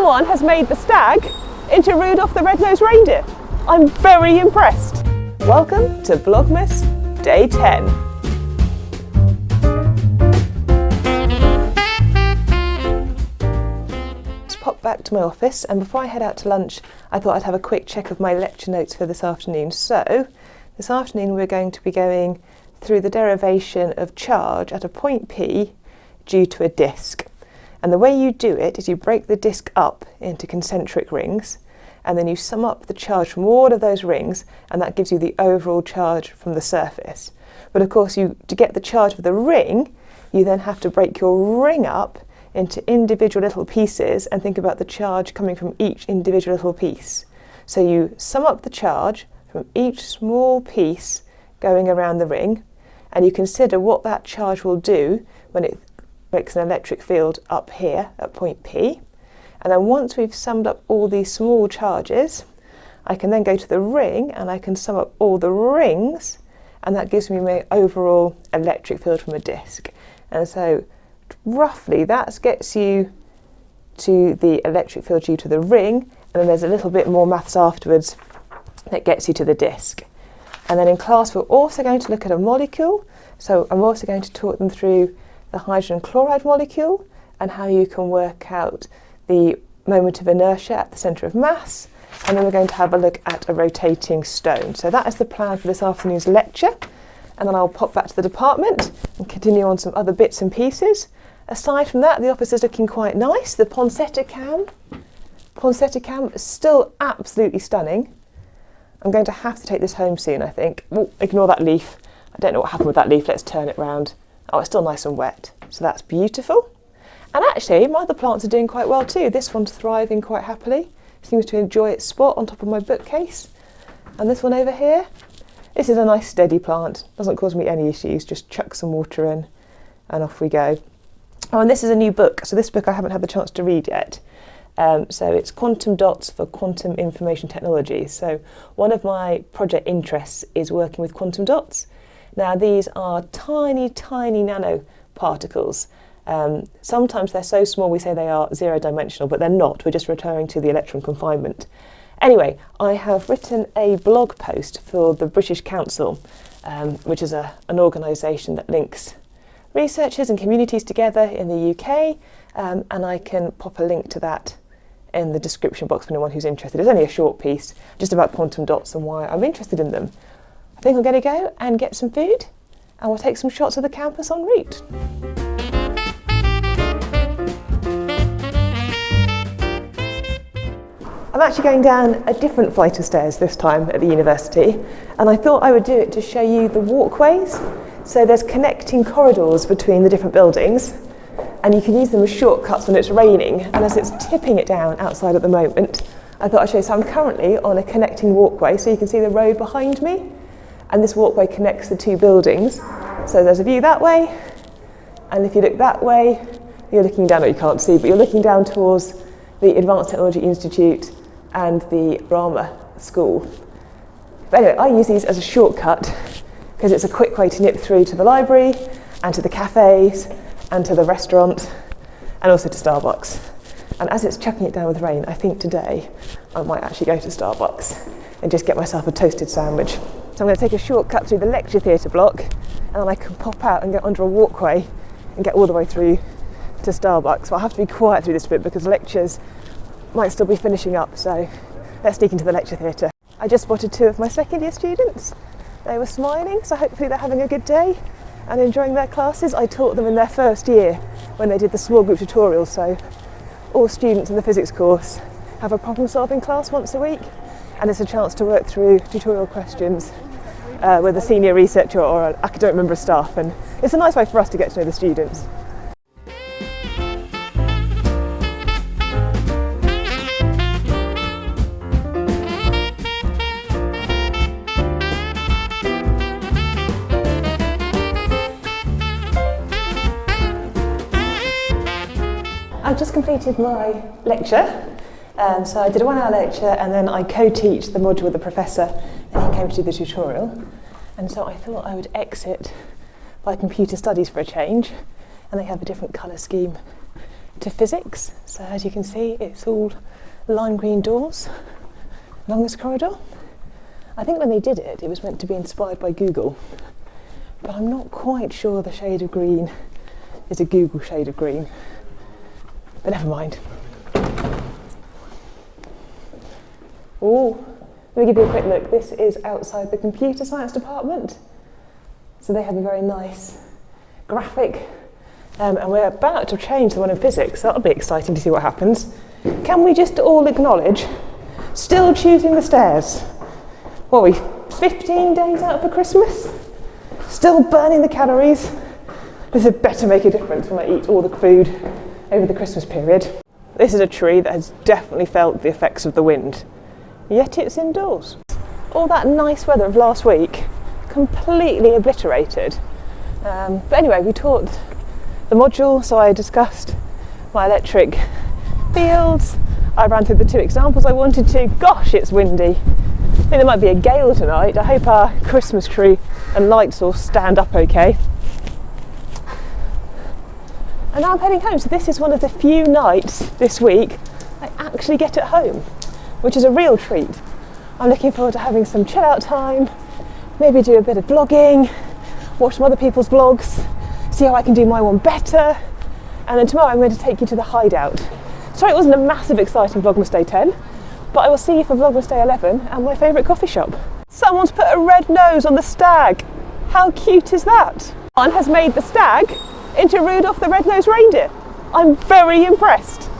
Someone has made the stag into Rudolph the red-nosed reindeer. I'm very impressed. Welcome to Vlogmas Day 10. Just popped back to my office, and before I head out to lunch, I thought I'd have a quick check of my lecture notes for this afternoon. So, this afternoon we're going to be going through the derivation of charge at a point P due to a disk. And the way you do it is you break the disk up into concentric rings, and then you sum up the charge from all of those rings, and that gives you the overall charge from the surface. But of course, to get the charge of the ring, you then have to break your ring up into individual little pieces and think about the charge coming from each individual little piece. So you sum up the charge from each small piece going around the ring, and you consider what that charge will do when it makes an electric field up here at point P. And then once we've summed up all these small charges, I can then go to the ring and I can sum up all the rings, and that gives me my overall electric field from a disk. And so roughly that gets you to the electric field due to the ring, and then there's a little bit more maths afterwards that gets you to the disk. And then in class we're also going to look at a molecule, so I'm also going to talk them through the hydrogen chloride molecule and how you can work out the moment of inertia at the centre of mass, and then we're going to have a look at a rotating stone. So that is the plan for this afternoon's lecture, and then I'll pop back to the department and continue on some other bits and pieces. Aside from that, the office is looking quite nice. The poinsettia cam is still absolutely stunning. I'm going to have to take this home soon, I think. Oh, ignore that leaf. I don't know what happened with that leaf. Let's turn it round. Oh, it's still nice and wet, so that's beautiful. And actually, my other plants are doing quite well too. This one's thriving quite happily. Seems to enjoy its spot on top of my bookcase. And this one over here, this is a nice steady plant. Doesn't cause me any issues, just chuck some water in and off we go. Oh, and this is a new book. So this book I haven't had the chance to read yet. So it's Quantum Dots for Quantum Information Technology. So one of my project interests is working with quantum dots. Now these are tiny, tiny nanoparticles. Sometimes they're so small we say they are zero-dimensional, but they're not. We're just referring to the electron confinement. Anyway, I have written a blog post for the British Council, which is an organisation that links researchers and communities together in the UK, and I can pop a link to that in the description box for anyone who's interested. It's only a short piece, just about quantum dots and why I'm interested in them. I think I'm going to go and get some food, and we'll take some shots of the campus en route. I'm actually going down a different flight of stairs this time at the university, and I thought I would do it to show you the walkways. So there's connecting corridors between the different buildings, and you can use them as shortcuts when it's raining, and as it's tipping it down outside at the moment, I thought I'd show you. So I'm currently on a connecting walkway, so you can see the road behind me, and this walkway connects the two buildings. So there's a view that way, and if you look that way, you're looking down, or you can't see, but you're looking down towards the Advanced Technology Institute and the Drama School. But anyway, I use these as a shortcut because it's a quick way to nip through to the library and to the cafes and to the restaurant and also to Starbucks. And as it's chucking it down with rain, I think today I might actually go to Starbucks and just get myself a toasted sandwich. So I'm going to take a shortcut through the lecture theatre block, and then I can pop out and get under a walkway and get all the way through to Starbucks. But I'll have to be quiet through this bit because lectures might still be finishing up, so let's sneak into the lecture theatre. I just spotted two of my second year students. They were smiling, so hopefully they're having a good day and enjoying their classes. I taught them in their first year when they did the small group tutorials, so all students in the physics course have a problem solving class once a week, and it's a chance to work through tutorial questions with a senior researcher or an academic member of staff, and it's a nice way for us to get to know the students. I've just completed my lecture, so I did a 1 hour lecture and then I co-teach the module with the professor, and he came to do the tutorial, and so I thought I would exit by computer studies for a change, and they have a different colour scheme to physics. So as you can see, it's all lime green doors along this corridor. I think when they did it, it was meant to be inspired by Google, but I'm not quite sure the shade of green is a Google shade of green, but never mind. Oh, let me give you a quick look. This is outside the computer science department. So they have a very nice graphic, and we're about to change the one in physics. That'll be exciting to see what happens. Can we just all acknowledge, still choosing the stairs? What are we, 15 days out for Christmas? Still burning the calories? This had better make a difference when I eat all the food over the Christmas period. This is a tree that has definitely felt the effects of the wind, yet it's indoors. All that nice weather of last week, completely obliterated. But anyway, we taught the module, so I discussed my electric fields. I ran through the 2 examples I wanted to. Gosh, it's windy. I think there might be a gale tonight. I hope our Christmas tree and lights all stand up okay. And now I'm heading home, so this is one of the few nights this week I actually get at home, which is a real treat. I'm looking forward to having some chill out time, maybe do a bit of vlogging, watch some other people's vlogs, see how I can do my one better, and then tomorrow I'm going to take you to the hideout. Sorry it wasn't a massive exciting Vlogmas Day 10, but I will see you for Vlogmas Day 11 and my favourite coffee shop. Someone's put a red nose on the stag. How cute is that? One has made the stag into Rudolph the red-nosed reindeer. I'm very impressed.